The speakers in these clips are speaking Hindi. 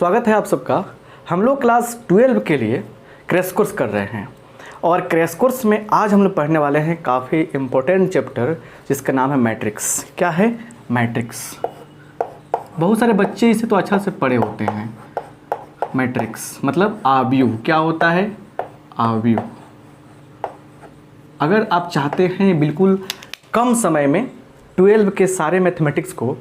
स्वागत है आप सबका। हम लोग क्लास 12 के लिए क्रैश कोर्स कर रहे हैं और क्रैश कोर्स में आज हम लोग पढ़ने वाले हैं काफ़ी इम्पोर्टेंट चैप्टर जिसका नाम है मैट्रिक्स। क्या है? मैट्रिक्स। बहुत सारे बच्चे इसे तो अच्छा से पढ़े होते हैं। मैट्रिक्स मतलब आव्यूह। क्या होता है? आव्यूह। अगर आप चाहते हैं बिल्कुल कम समय में 12 के सारे मैथमेटिक्स को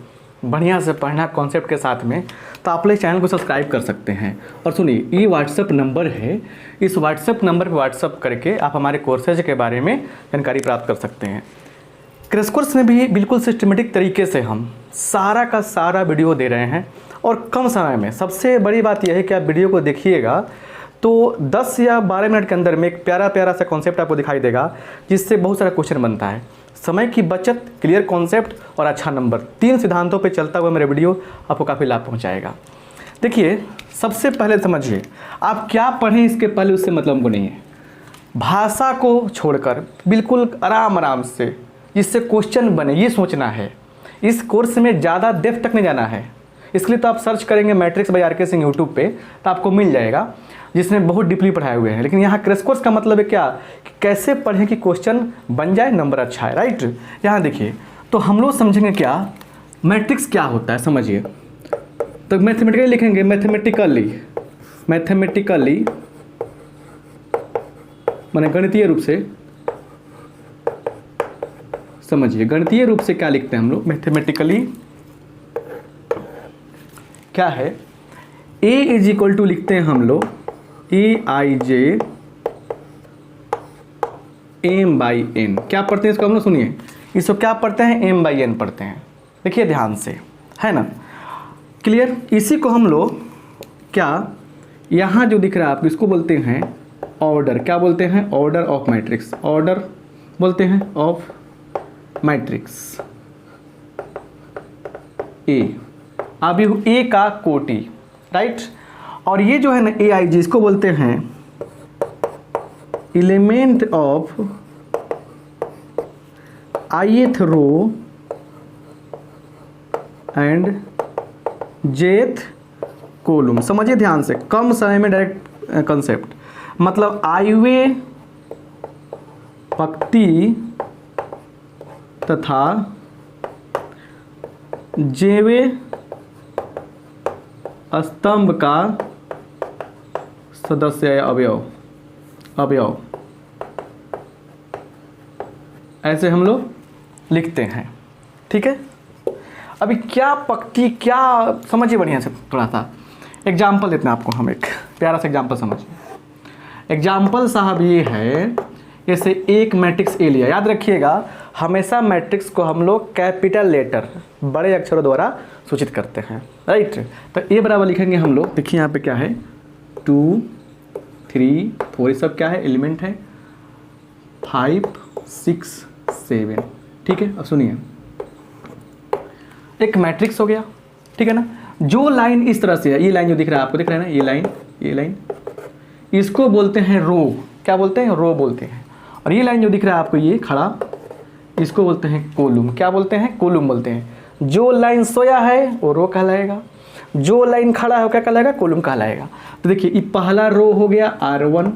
बढ़िया से पढ़ना कॉन्सेप्ट के साथ में, तो आप लोग चैनल को सब्सक्राइब कर सकते हैं। और सुनिए, ये व्हाट्सएप नंबर है, इस व्हाट्सएप नंबर पर व्हाट्सएप करके आप हमारे कोर्सेज के बारे में जानकारी प्राप्त कर सकते हैं। क्रैश कोर्स में भी बिल्कुल सिस्टमेटिक तरीके से हम सारा का सारा वीडियो दे रहे हैं और कम समय में। सबसे बड़ी बात यह है कि आप वीडियो को देखिएगा तो 10 या 12 मिनट के अंदर में एक प्यारा प्यारा सा कॉन्सेप्ट आपको दिखाई देगा, जिससे बहुत सारा क्वेश्चन बनता है। समय की बचत, क्लियर कॉन्सेप्ट और अच्छा नंबर, 3 सिद्धांतों पे चलता हुआ मेरा वीडियो आपको काफ़ी लाभ पहुंचाएगा। देखिए, सबसे पहले समझिए, आप क्या पढ़ें इसके पहले उससे मतलब हमको नहीं है। भाषा को छोड़कर बिल्कुल आराम से जिससे क्वेश्चन बने, ये सोचना है। इस कोर्स में ज़्यादा डेप्थ तक नहीं जाना है, इसलिए तो आप सर्च करेंगे matrix by R K. Singh YouTube पे, तो आपको मिल जाएगा, जिसने बहुत डीपली पढ़ाए हुए हैं। लेकिन यहाँ क्रैश कोर्स का मतलब है क्या, कि कैसे पढ़ें कि क्वेश्चन बन जाए, नंबर अच्छा है, राइट। यहाँ देखिए, तो हम लोग समझेंगे क्या मैट्रिक्स क्या होता है, समझिए। तो मैथमेटिकली लिखेंगे, मैथमेटिकली माने गणितीय रूप से। समझिए, गणितीय रूप से क्या लिखते हैं हम लोग। मैथमेटिकली क्या है, A इज इक्वल टू लिखते हैं हम लोग EIJ M/N। क्या पढ़ते हैं इसको हम लोग? सुनिए, इसको क्या पढ़ते हैं? M/N पढ़ते हैं। देखिए ध्यान से, है ना, क्लियर। इसी को हम लोग क्या, यहाँ जो दिख रहा है आपको, इसको बोलते हैं ऑर्डर। क्या बोलते हैं? Order of matrix. ऑर्डर बोलते हैं ऑफ मैट्रिक्स। ए, अब ए का कोटि, राइट। और ये जो है ना AIJ, इसको बोलते हैं element of ith row and jth column. समझिए ध्यान से, कम समय में डायरेक्ट कंसेप्ट। मतलब आईवे पंक्ति तथा जेवे स्तंभ का सदस्य या अवयव ऐसे हम लोग लिखते हैं, ठीक है। अभी क्या पंक्ति, क्या समझिए बढ़िया से, थोड़ा सा एग्जाम्पल देते हैं आपको हम, एक प्यारा सा एग्जाम्पल समझिए। एग्जाम्पल साहब ये है, जैसे एक मैट्रिक्स ए लिया। याद रखिएगा, हमेशा मैट्रिक्स को हम लोग कैपिटल लेटर, बड़े अक्षरों द्वारा सूचित करते हैं, राइट। तो ए बराबर लिखेंगे हम लोग। देखिए यहाँ पे क्या है, 2 3 4, ये सब क्या है? एलिमेंट है। 5 6 7, ठीक है। अब सुनिए, एक मैट्रिक्स हो गया, ठीक है ना। जो लाइन इस तरह से है, ये लाइन जो दिख रहा है आपको, दिख रहा है ना, ये लाइन, इसको बोलते हैं रो। क्या बोलते हैं? रो बोलते हैं। और ये लाइन जो दिख रहा है आपको, ये खड़ा, इसको बोलते हैं कॉलम। क्या बोलते हैं? कॉलम बोलते हैं। जो लाइन सोया है वो रो कहलाएगा, जो लाइन खड़ा है वो क्या कहलाएगा? कॉलम कहलाएगा। तो देखिए, ये पहला रो हो गया R1,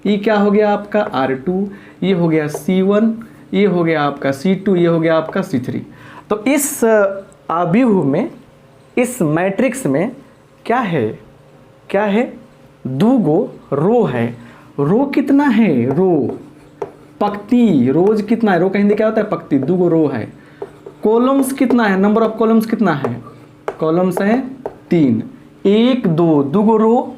ये क्या हो गया आपका R2, ये हो गया C1, ये हो गया आपका C2, ये हो गया आपका C3। तो इस आव्यूह में, इस मैट्रिक्स में क्या है? क्या है? 2 गो रो है। रो कितना है? रो पंक्ति, रोज कितना है? रो का हिंदी क्या होता है? पंक्ति। 2 गो रो है। कॉलम्स कितना है? नंबर ऑफ कॉलम्स कितना है? कॉलम्स है 3। 1 2, 2 गो रो,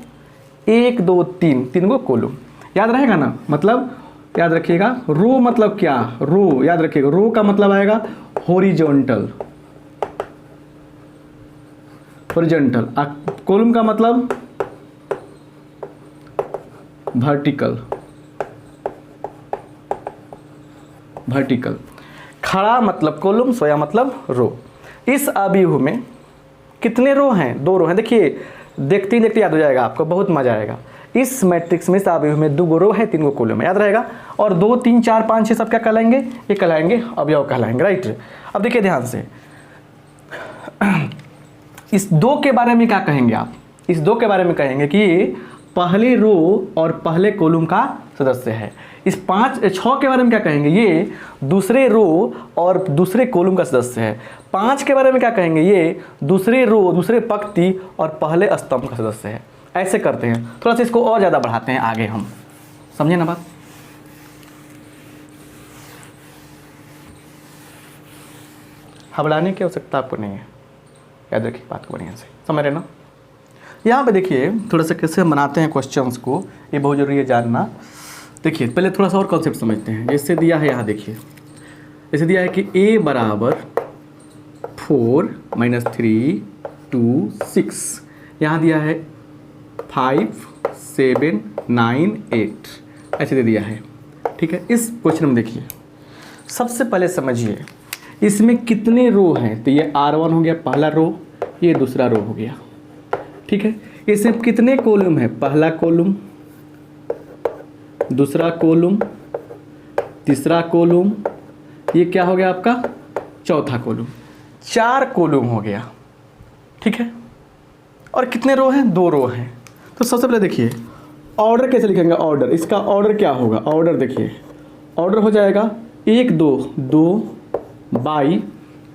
1 2 3, 3 गो कॉलम। याद रहेगा ना, मतलब याद रखिएगा, रो मतलब क्या? रो याद रखिएगा, रो का मतलब आएगा हॉरिजॉन्टल, हॉरिजॉन्टल। कॉलम का मतलब वर्टिकल, वर्टिकल। खड़ा मतलब कॉलम, सोया मतलब रो। इस आव्यूह में कितने रो हैं? 2 रो हैं। देखिए, देखते ही देखते याद हो जाएगा आपको, बहुत मजा आएगा। इस मैट्रिक्स में, इस आव्यूह में 2 गो रो है, 3 गो कॉलम है, याद रहेगा। और 2 3 4 5 6 सब क्या कहलाएंगे? ये कहलाएंगे अवयव कहलाएंगे, राइट। अब देखिए ध्यान से, इस 2 के बारे में क्या कहेंगे आप? इस 2 के बारे में कहेंगे कि ये पहले रो और पहले कॉलम का सदस्य है। इस 6 के बारे में क्या कहेंगे, ये दूसरे रो और दूसरे कॉलम का सदस्य है। 5 के बारे में क्या कहेंगे, ये दूसरे रो, दूसरे पंक्ति और पहले स्तंभ का सदस्य है। ऐसे करते हैं, थोड़ा सा इसको और ज़्यादा बढ़ाते हैं आगे हम, समझे ना बात। घबराने की आवश्यकता आपको नहीं है, याद रखिए बात को बढ़िया से, समझ रहे ना। यहाँ पे देखिए थोड़ा सा कैसे हम बनाते हैं क्वेश्चंस को, ये बहुत ज़रूरी है जानना। देखिए पहले थोड़ा सा और कॉन्सेप्ट समझते हैं। जैसे दिया है यहाँ देखिए, जैसे दिया है कि a बराबर 4 - 3 2 6, यहाँ दिया है 5 7 9 8, ऐसे दे दिया है। ठीक है, इस क्वेश्चन में देखिए सबसे पहले समझिए इसमें कितने रो हैं। तो ये R1 हो गया पहला रो, ये दूसरा रो हो गया। ठीक है, इसमें कितने कॉलम है, पहला कॉलम, दूसरा कॉलम, तीसरा कॉलम, ये क्या हो गया आपका चौथा कॉलम, 4 कॉलम हो गया। ठीक है, और कितने रो हैं, 2 रो हैं। तो सबसे पहले देखिए ऑर्डर कैसे लिखेंगे, ऑर्डर, इसका ऑर्डर क्या होगा, ऑर्डर देखिए ऑर्डर हो जाएगा 1 2 2 बाई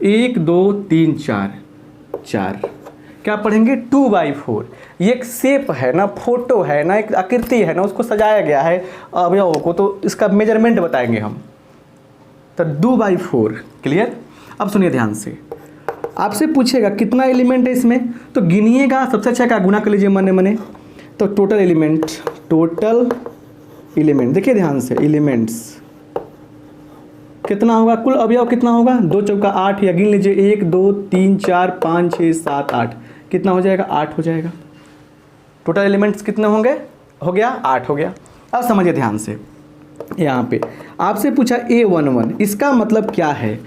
1 2 3 4 4, क्या पढ़ेंगे 2/4। ये एक शेप है ना, फोटो है ना, एक आकृति है ना, उसको सजाया गया है अवयवों को, तो इसका मेजरमेंट बताएंगे हम। तो 2/4 क्लियर। अब सुनिए ध्यान से, आपसे पूछेगा कितना एलिमेंट है इसमें, तो गिनिएगा। सबसे अच्छा क्या, गुना कर लीजिए मने मने। तो टोटल एलिमेंट देखिए ध्यान से, एलिमेंट्स कितना होगा, कुल अवयव कितना होगा, 2 चौका 8, या गिन लीजिए 1 2 3 4 5 6 7 8, कितना हो जाएगा 8 हो जाएगा। टोटल एलिमेंट्स कितने होंगे, हो गया 8 हो गया। अब समझिए ध्यान से, यहाँ पे आपसे पूछा A11, इसका मतलब क्या है,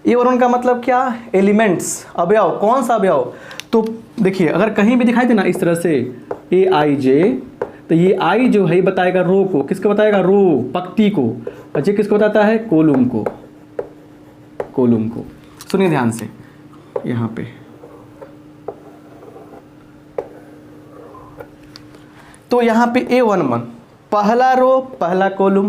A11 का मतलब क्या, एलिमेंट्स, अवयव, कौन सा अवयव। तो देखिए अगर कहीं भी दिखाई दे ना इस तरह से AIJ, तो ये I जो है बताएगा रो को, किसको बताएगा, रो पंक्ति को, और ये किसको बताता है, कॉलम को, कॉलम को। सुनिए ध्यान से, यहाँ पे तो यहाँ पे A11 पहला रो पहला कॉलम,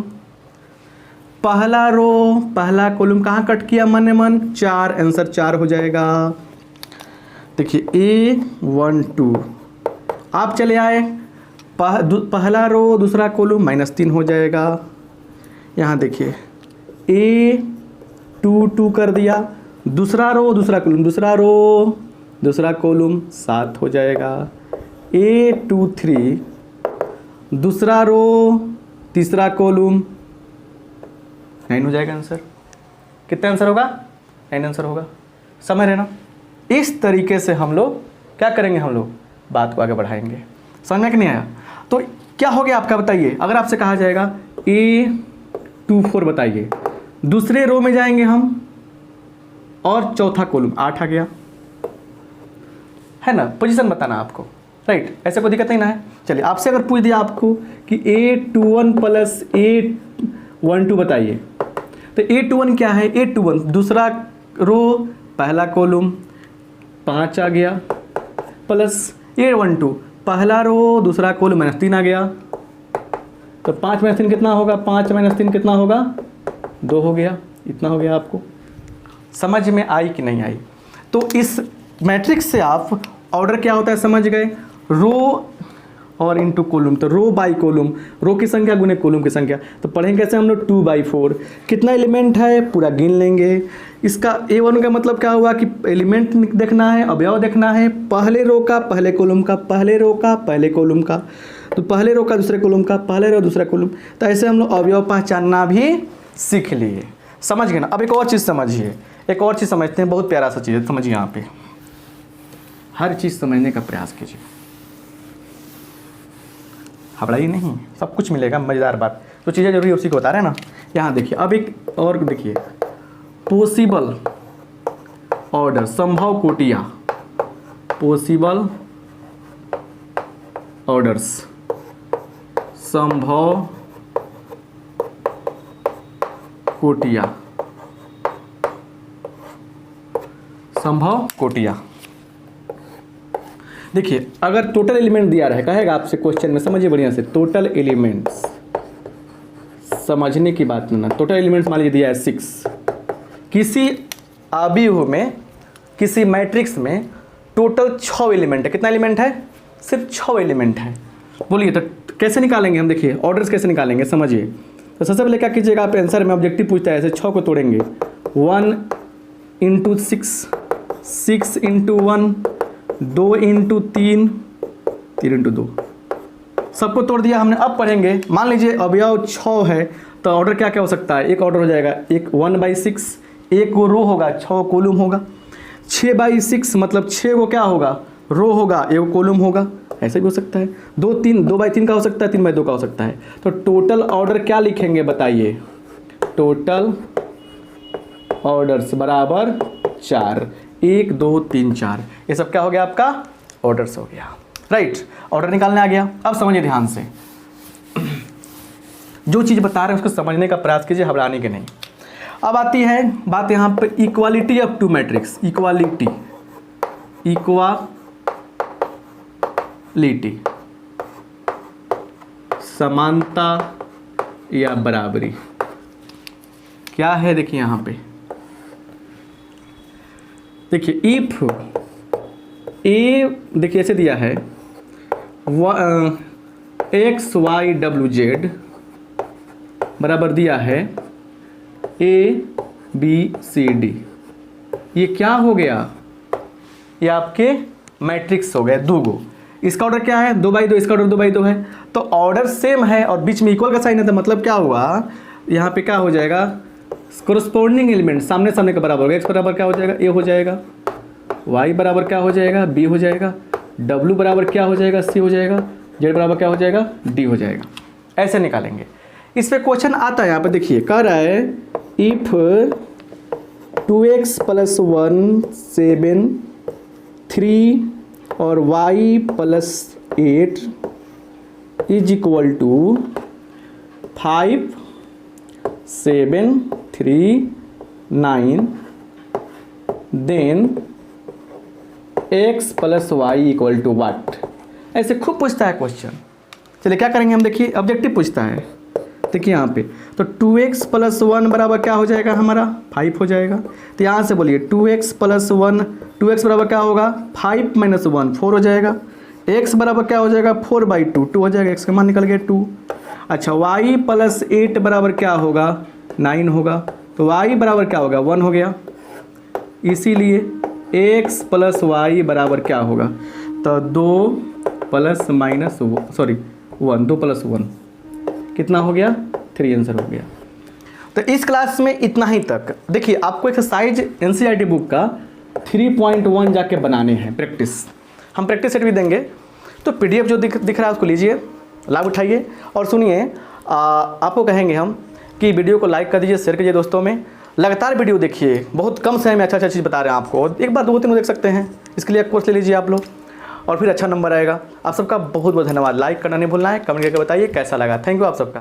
पहला रो पहला कॉलम कहाँ कट किया, मन मन 4, आंसर 4 हो जाएगा। देखिए A12 आप चले आए, पहला रो दूसरा कॉलम -3 हो जाएगा। यहाँ देखिए A22 कर दिया, दूसरा रो दूसरा कॉलम, दूसरा रो दूसरा कॉलम 7 हो जाएगा। A23 दूसरा रो तीसरा कॉलम 9 हो जाएगा आंसर। कितना आंसर होगा, 9 आंसर होगा। समझ रहे ना। इस तरीके से हम लोग क्या करेंगे, हम लोग बात को आगे बढ़ाएंगे। समझ में कि नहीं आया। तो क्या हो गया आपका, बताइए। अगर आपसे कहा जाएगा A24 बताइए, दूसरे रो में जाएंगे हम और चौथा कॉलम 8 आ गया, है ना, पोजीशन बताना आपको, राइट। ऐसे कोई दिक्कत नहीं ना है। चलिए आपसे अगर पूछ दिया आपको कि A21 प्लस A12 बताइए, तो A21 क्या है, A21 दूसरा रो पहला कॉलम 5 आ गया, प्लस A12 पहला रो दूसरा कॉलम -3 आ गया। तो 5 - 3 कितना होगा, 5 - 3 कितना होगा, 2 हो गया। इतना हो गया। आपको समझ में आई कि नहीं आई। तो इस मैट्रिक्स से आप ऑर्डर क्या होता है समझ गए, रो और इनटू कॉलम। तो रो बाई कॉलम, रो की संख्या गुने कॉलम की संख्या। तो पढ़ेंगे कैसे हम लोग, 2/4। कितना एलिमेंट है पूरा गिन लेंगे। इसका A1 का मतलब क्या हुआ कि एलिमेंट देखना है, अवयव देखना है, पहले रो का पहले कॉलम का, पहले रो का पहले कॉलम का, तो पहले रो का दूसरे कॉलम का, पहले रो दूसरा कॉलम। तो ऐसे हम लोग अवयव पहचानना भी सीख लिए। समझ गए ना। अब एक और चीज़ समझिए, एक और चीज़ समझते हैं, बहुत प्यारा सा चीज़ है, समझिए। यहाँ पे हर चीज़ समझने का प्रयास कीजिए, घबराइए नहीं, सब कुछ मिलेगा। मज़ेदार बात, तो चीज़ें जरूरी उसी को बता रहे हैं ना। यहाँ देखिए, अब एक और देखिए, पॉसिबल ऑर्डर, संभव कोटियाँ, पॉसिबल ऑर्डर्स, संभव कोटियाँ, संभव कोटियाँ। देखिए अगर टोटल एलिमेंट दिया रहे, कहेगा आपसे क्वेश्चन में, समझिए बढ़िया से, टोटल एलिमेंट्स, समझने की बात ना, टोटल एलिमेंट्स मान लीजिए दिया है 6, किसी अवयव में, किसी मैट्रिक्स में टोटल 6 एलिमेंट है। कितना एलिमेंट है? सिर्फ 6 एलिमेंट है। बोलिए तो कैसे निकालेंगे हम? देखिए ऑर्डर्स कैसे निकालेंगे, समझिए। तो सबसे पहले क्या कीजिएगा, आप आंसर में ऑब्जेक्टिव पूछता है, ऐसे 6 को तोड़ेंगे, 1 × 6, 6 × 1, 2 × 3, 3 × 2, सबको तोड़ दिया हमने। अब पढ़ेंगे, मान लीजिए अवयव 6 है तो ऑर्डर क्या क्या हो सकता है? एक ऑर्डर हो जाएगा, एक 1/6, एक वो रो होगा, 6 कॉलम होगा। 6/6 मतलब 6 वो क्या होगा? रो होगा, एक कॉलम होगा, ऐसे भी हो सकता है। 2/3 का हो सकता है, 3/2 का हो सकता है। तो टोटल ऑर्डर क्या लिखेंगे बताइए? टोटल ऑर्डर्स बराबर 4, 1 2 3 4, ये सब क्या हो गया? आपका ऑर्डर्स हो गया, राइट। ऑर्डर निकालने आ गया। अब समझिए ध्यान से, जो चीज़ बता रहे हैं उसको समझने का प्रयास कीजिए, घबराने के नहीं। अब आती है बात यहाँ पर equality of two matrix, equality, समानता या बराबरी क्या है? देखिए यहाँ पे, देखिए इफ ए, देखिए ऐसे दिया है x y w z बराबर दिया है a b c d, ये क्या हो गया? ये आपके मैट्रिक्स हो गए दो गो। इसका ऑर्डर क्या है? 2/2, इसका ऑर्डर 2/2 है। तो ऑर्डर सेम है और बीच में इक्वल का साइन है, तो मतलब क्या हुआ? यहाँ पे क्या हो जाएगा? कोरस्पोंडिंग एलिमेंट सामने सामने के बराबर होगा। x बराबर क्या हो जाएगा? a हो जाएगा, y बराबर क्या हो जाएगा? b हो जाएगा, w बराबर क्या हो जाएगा? c हो जाएगा, z बराबर क्या हो जाएगा? d हो जाएगा। ऐसे निकालेंगे। इस पे क्वेश्चन आता है, यहाँ पे देखिए कह रहा है इफ 2x + 1 7 3 और y + 8 = 5 7 3 9, then x + y = what? ऐसे खूब पूछता है क्वेश्चन। चलिए क्या करेंगे हम, देखिए ऑब्जेक्टिव पूछता है, देखिए यहाँ पे। तो 2x + 1 बराबर क्या हो जाएगा? हमारा 5 हो जाएगा। तो यहाँ से बोलिए 2x + 1, 2x बराबर क्या होगा? 5 - 1 4 हो जाएगा। x बराबर क्या हो जाएगा? 4/2 2 हो जाएगा, x का मान निकल गया 2। अच्छा y + 8 बराबर क्या होगा? 9 होगा। तो y बराबर क्या होगा? 1 हो गया। इसीलिए x + y बराबर क्या होगा? तो 2 + -1 2 + 1 कितना हो गया? 3 आंसर हो गया। तो इस क्लास में इतना ही तक। देखिए आपको एक्सरसाइज एनसीईआरटी बुक का 3.1 जाके बनाने हैं, प्रैक्टिस। हम प्रैक्टिस सेट भी देंगे। तो पीडीएफ जो दिख रहा है उसको लीजिए, लाभ उठाइए और सुनिए। आपको कहेंगे हम कि वीडियो को लाइक कर दीजिए, शेयर कीजिए दोस्तों में। लगातार वीडियो देखिए, बहुत कम समय में अच्छा चीज़ बता रहे हैं आपको। एक बार 2-3 देख सकते हैं, इसके लिए कोर्स ले लीजिए आप लोग और फिर अच्छा नंबर आएगा। आप सबका बहुत बहुत धन्यवाद। लाइक करना नहीं भूलना है, कमेंट करके बताइए कैसा लगा। थैंक यू आप सबका।